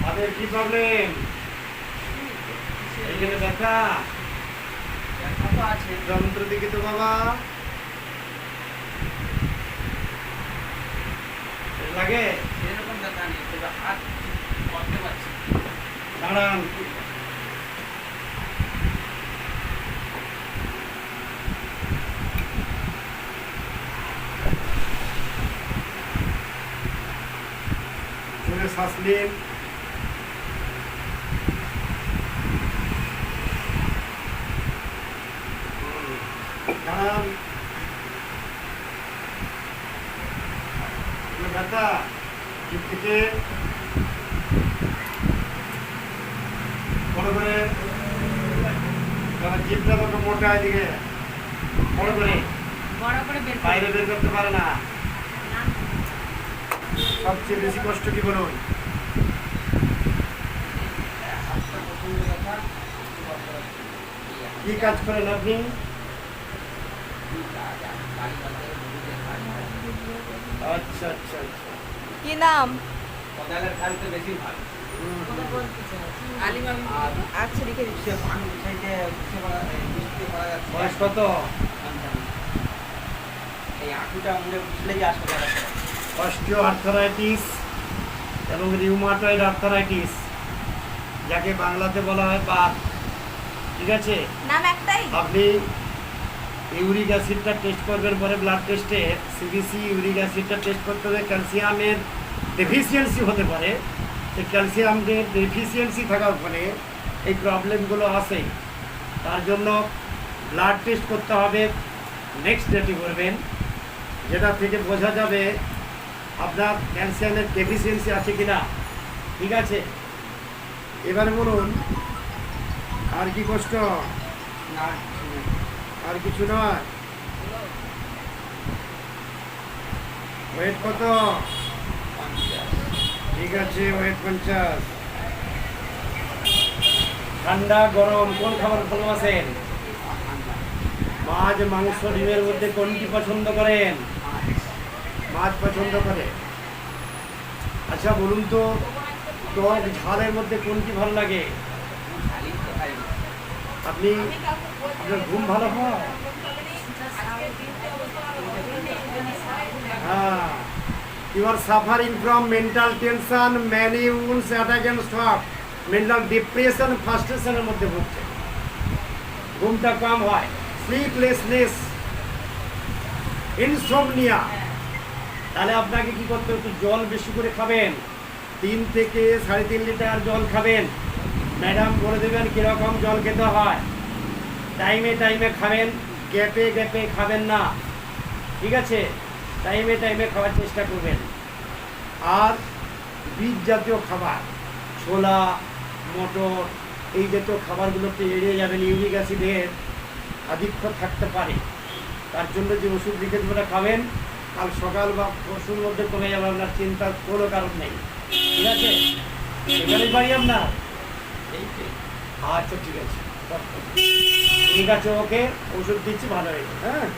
তাদের কি প্রবলেম? এইখানে ব্যথা তো আছে। যন্ত্র দিকে তো বাবা লাগে। সেরকম ব্যথা নেই, তবে হাত করতে পারছি। দাঁড়ান। জোরে শ্বাস নিন। দাঁড়ান। ব্যথা জিভ থেকে বড় করে জিভটা তো মোটা এদিকে বড় করে বাইরে বের করতে পারে না। সবচেয়ে বেশি কষ্ট কি বলুন? কি কাজ করেন আপনি? আচ্ছা আচ্ছা আচ্ছা। কি নাম? কোদালের কাজটা বেশি ভালো। আচ্ছা লিখে দিচ্ছি। বয়স কত? এই আঁটুটা মুড়ে বুঝলেই আসবে। অস্টিও আর্থারাইটিস এবং রিউমাটয়েড আর্থারাইটিস, যাকে বাংলাতে বলা হয় বাত। ঠিক আছে, নাম একটাই? আপনি ইউরিক অ্যাসিডটা টেস্ট করবেন পরে ব্লাড টেস্টে। সিবিসি ইউরিক অ্যাসিডটা টেস্ট করতে হবে। ক্যালসিয়ামের ডেফিসিয়েন্সি হতে পারে। এই ক্যালসিয়ামের ডেফিসিয়েন্সি থাকার ফলে এই প্রবলেমগুলো আসে। তার জন্য ব্লাড টেস্ট করতে হবে। নেক্সট ডেটে করবেন, যেটা থেকে বোঝা যাবে আপনার ক্যালসিয়ামের ডেফিসিয়েন্সি আছে কিনা। ঠিক আছে, এবারে বলুন আর কি কষ্ট? না, আর কিছু নয়। ওয়েট কত? ঠিক আছে, ওয়েট 50। ঠান্ডা গরম কোন খাবার ভালোবাসেন? মাছ, মাংস, ডিমের মধ্যে কোনটি পছন্দ করেন? মাছ পছন্দ করে। আচ্ছা বলুন তো, টক ঝালের মধ্যে কোনটি ভালো লাগে? আপনি আপনার ঘুম ভালো হয়? হ্যাঁ, you are suffering from mental tension, many wounds, attack and shock, mental depression, frustration এর মধ্যে ভুগছে। ঘুমটা কম হয়, sleeplessness, insomnia। তাহলে আপনাকে কি করতে হবে? একটু জল বেশি করে খাবেন। 3 থেকে 3.5 লিটার জল খাবেন। ম্যাডাম বলে দেবেন কীরকম জল খেতে হয়। টাইমে টাইমে খাবেন, গ্যাপে গ্যাপে খাবেন না। ঠিক আছে, টাইমে টাইমে খাওয়ার চেষ্টা করবেন। আর বীজ জাতীয় খাবার, ছোলা, মটর, এই জাতীয় খাবারগুলোতে এড়িয়ে যাবেন। ইউরিক অ্যাসিডের আধিক্য থাকতে পারে। তার জন্য যে ওষুধ লিখে দেবো খাবেন, কাল সকাল বা পরশুর মধ্যে কমে যাবে। আপনার চিন্তার কোনো কারণ নেই। ঠিক আছে, এখানে বাড়ি আপনার? আচ্ছা ঠিক আছে, ঠিক আছে, ওকে ওষুধ দিচ্ছি, ভালো হয়েছে। হ্যাঁ।